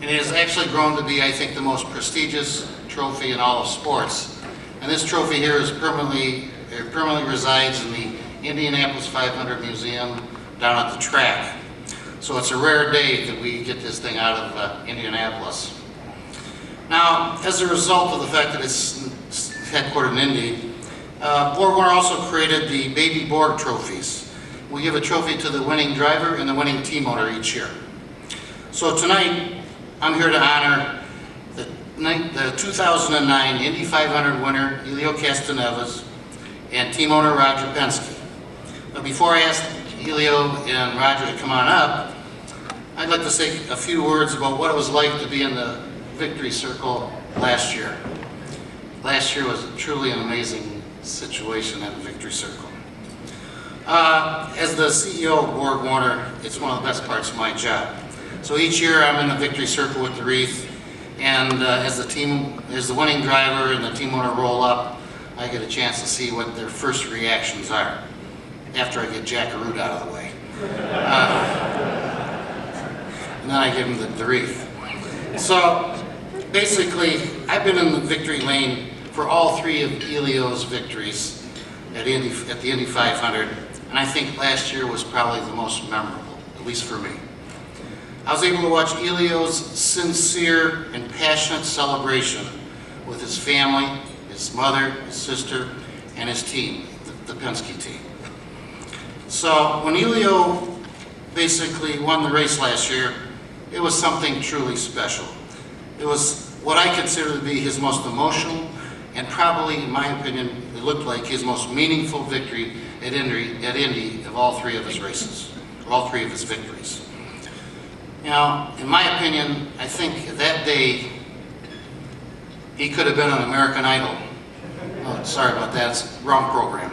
and it has actually grown to be, I think, the most prestigious trophy in all of sports. And this trophy here is permanently resides in the Indianapolis 500 Museum down at the track. So it's a rare day that we get this thing out of Indianapolis. Now, as a result of the fact that it's headquartered in Indy, Borg Warner also created the Baby Borg trophies. We give a trophy to the winning driver and the winning team owner each year. So tonight, I'm here to honor the 2009 Indy 500 winner, Helio Castroneves, and team owner Roger Penske. But before I ask Helio and Roger to come on up, I'd like to say a few words about what it was like to be in the victory circle last year. Last year was truly an amazing situation at the victory circle. As the CEO of Borg Warner, it's one of the best parts of my job. So each year I'm in the victory circle with the wreath, and as the winning driver and the team owner roll up, I get a chance to see what their first reactions are after I get Jackaroo out of the way. And then I give them the wreath. So basically, I've been in the victory lane for all three of Helio's victories at the Indy 500, and I think last year was probably the most memorable, at least for me. I was able to watch Helio's sincere and passionate celebration with his family, his mother, his sister, and his team, the Penske team. So when Helio basically won the race last year, it was something truly special. It was what I consider to be his most emotional and probably, in my opinion, it looked like his most meaningful victory at Indy of all three of his races, or all three of his victories. Now, in my opinion, I think that day he could have been on American Idol. Oh, sorry about that, it's the wrong program.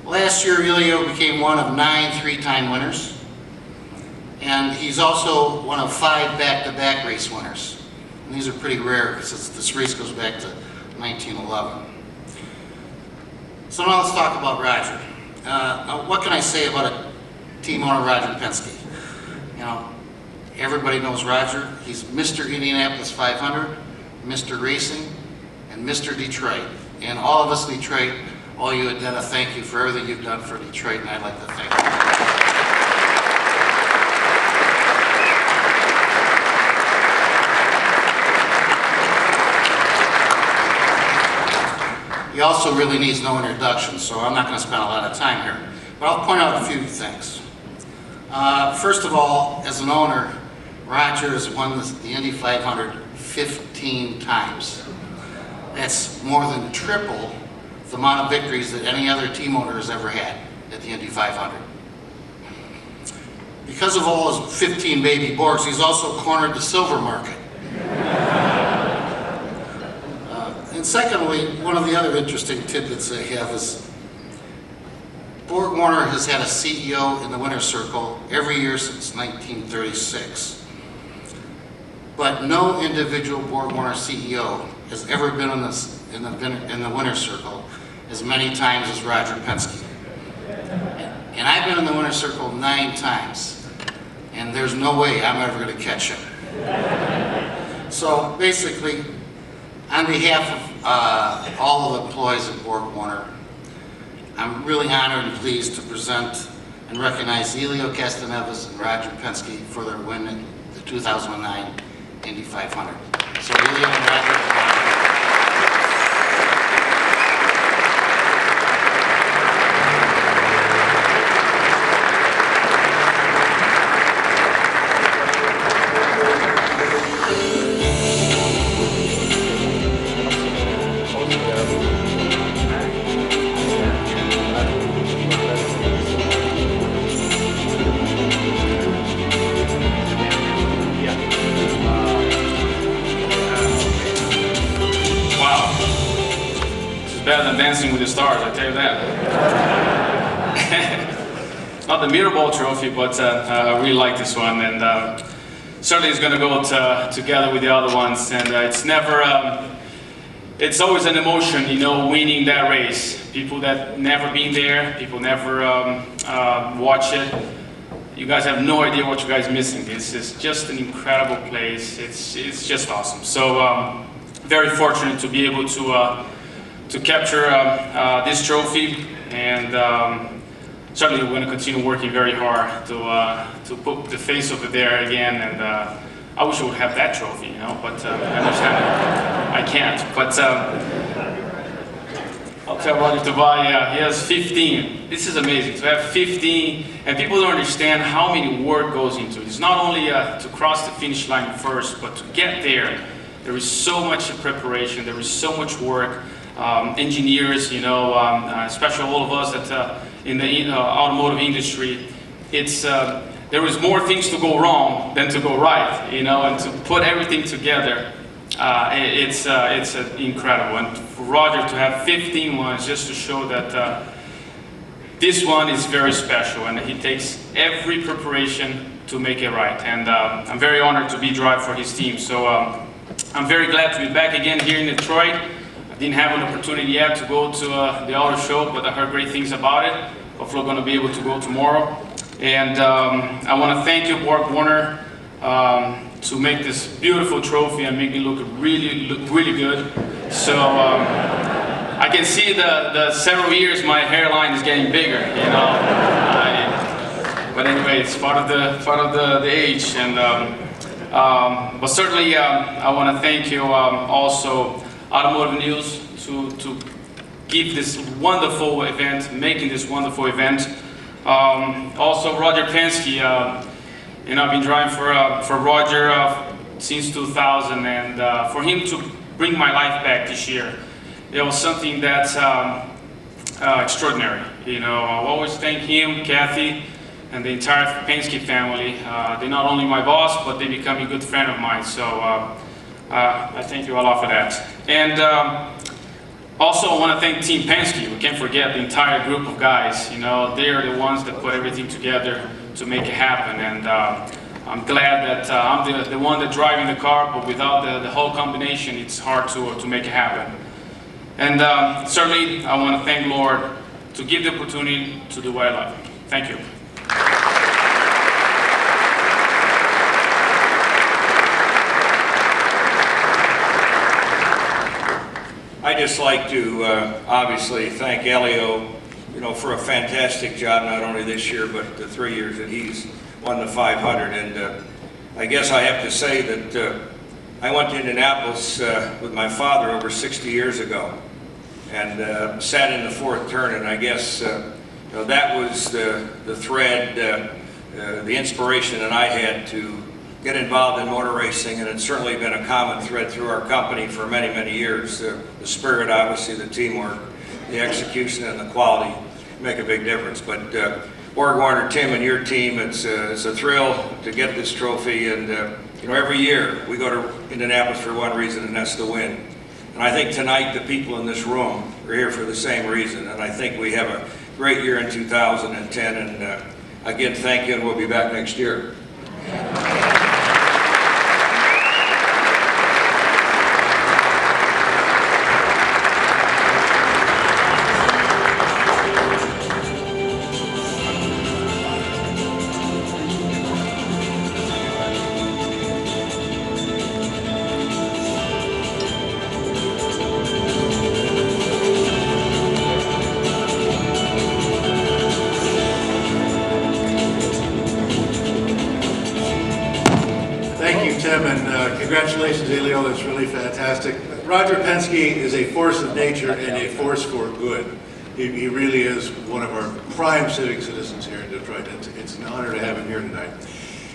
Last year, Helio became one of 9 three-time winners, and he's also one of 5 back-to-back race winners. And these are pretty rare because this race goes back to 1911. So now let's talk about Roger. Now what can I say about a team owner, Roger Penske? You know, everybody knows Roger. He's Mr. Indianapolis 500, Mr. Racing, and Mr. Detroit. And all of us in Detroit owe you a debt of thank you for everything you've done for Detroit, and I'd like to thank you. He also really needs no introduction, so I'm not going to spend a lot of time here. But I'll point out a few things. First of all, as an owner, Roger has won the Indy 500 15 times. That's more than triple the amount of victories that any other team owner has ever had at the Indy 500. Because of all his 15 baby Borgs, he's also cornered the silver market. And secondly, one of the other interesting tidbits I have is Borg Warner has had a CEO in the winner's circle every year since 1936. But no individual Borg Warner CEO has ever been in the winner's circle as many times as Roger Penske. And I've been in the winner's circle 9 times, and there's no way I'm ever going to catch him. So basically, on behalf of all of the employees at Borg Warner, I'm really honored and pleased to present and recognize Helio Castroneves and Roger Penske for their win in the 2009 Indy 500. So Helio and Roger. Better than Dancing with the Stars, I tell you that. Not the Mirrorball trophy, but I really like this one, and certainly it's going to go together with the other ones. And it's never, it's always an emotion, you know, winning that race. People that never been there, people never watch it, you guys have no idea what you guys are missing. This is just an incredible place. It's just awesome. So very fortunate to be able to capture this trophy, and certainly we're going to continue working very hard to put the face over there again. And I wish I would have that trophy, you know, but I understand I can't. But I'll tell Roger to buy, he has 15. This is amazing, to have 15, and people don't understand how many work goes into it. It's not only to cross the finish line first, but to get there. There is so much preparation, there is so much work. Engineers, you know, especially all of us that in the automotive industry, it's there is more things to go wrong than to go right, you know, and to put everything together, it's incredible. And for Roger to have 15 ones just to show that this one is very special, and he takes every preparation to make it right. And I'm very honored to be drive for his team. So I'm very glad to be back again here in Detroit. I didn't have an opportunity yet to go to the auto show, but I heard great things about it. Hopefully I'm going to be able to go tomorrow. And I want to thank you, Borg Warner, to make this beautiful trophy and make me look really good. So I can see the several years my hairline is getting bigger, you know. But anyway, it's part of the age. And but certainly I want to thank you also, Automotive News, to give this wonderful event, making this wonderful event. Also Roger Penske, you know, I've been driving for Roger since 2000, and for him to bring my life back this year, it was something that's extraordinary. You know, I always thank him, Kathy, and the entire Penske family. They're not only my boss, but they become a good friend of mine. So I thank you a lot for that. And also, I want to thank Team Penske. We can't forget the entire group of guys. You know, they are the ones that put everything together to make it happen. And I'm glad that I'm the one that's driving the car, but without the whole combination, it's hard to make it happen. And certainly, I want to thank Lord to give the opportunity to do what I love. Thank you. I'd just like to obviously thank Helio, you know, for a fantastic job, not only this year, but the 3 years that he's won the 500. And I guess I have to say that I went to Indianapolis with my father over 60 years ago, and sat in the fourth turn, and I guess you know, that was the thread, the inspiration that I had to get involved in motor racing, and it's certainly been a common thread through our company for many, many years. The spirit, obviously, the teamwork, the execution, and the quality make a big difference. But Borg Warner, Tim, and your team, it's a thrill to get this trophy. And you know, every year we go to Indianapolis for one reason, and that's to win. And I think tonight the people in this room are here for the same reason. And I think we have a great year in 2010. And again, thank you, and we'll be back next year. Thank you, Tim, and congratulations, Helio. That's really fantastic. Roger Penske is a force of nature and a force for good. He really is one of our prime civic citizens here in Detroit. It's an honor to have him here tonight.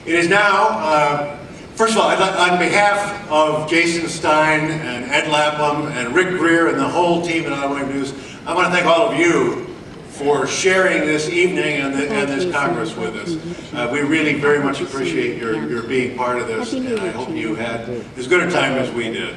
It is now, first of all, on behalf of Jason Stein and Ed Lapham and Rick Greer and the whole team at Automotive News, I want to thank all of you for sharing this evening and this Congress with us. We really very much appreciate your being part of this, and I hope you had as good a time as we did.